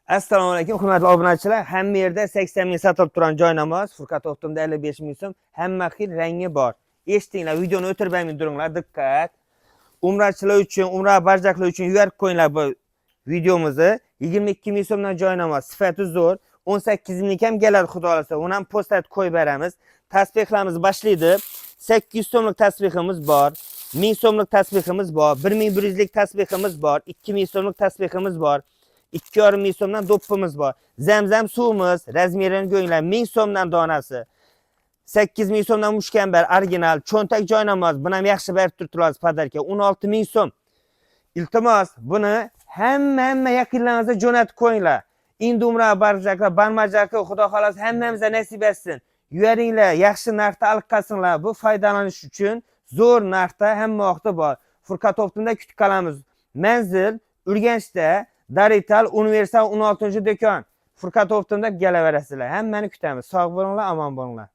Assalomu alaykum, hurmatli obunachilar. Hamma yerda 80 ming sotilib turgan joy namoz, Furqat Optimda 55 ming so'm. Hamma xil rangi bor. Eshitinglar, videoni o'tirmay turinglar, diqqat. Umrachilar uchun, umra barjaklar uchun yuvarib qo'yinglar bu videomizni. 22 ming so'mdan joy namoz, sifati zo'r. 18 ming ham keladi, xudo xolasa. Uni ham postga qo'yib beramiz. Tasbihlarimiz boshlaydi. 800 so'mlik tasbihimiz bor. 1000 so'mlik tasbihimiz bor. 1100 lik tasbihimiz bor. 2000 so'mlik tasbihimiz bor. 2,5 ming so'mdan do'ppimiz bor. Zamzam suvimiz, razmerini ko'ringlar, 1000 so'mdan donasi. 8 ming so'mdan mushkambar, original, cho'ntak joy namoz, buni ham yaxshi berib turibsiz podarka, 16 ming so'm. Iltimos, buni hamma yaqinlaringizga jo'natib qo'yinglar. Endi umra barjaklar, barmajaklar, xudo xolasa hammamizga nasib etsin. Yuvaringlar, yaxshi narxda olib qolsinlar. Bu foydalanish uchun zo'r narxda hamma vaqtda bor. Furqat Optimda kutib qolamiz. Manzil Urganchda Darital Universal 16-do'kon. Furqat Optimda kelaverasizlar. Hammani kutamiz. Sog' bo'linglar, omon bo'linglar.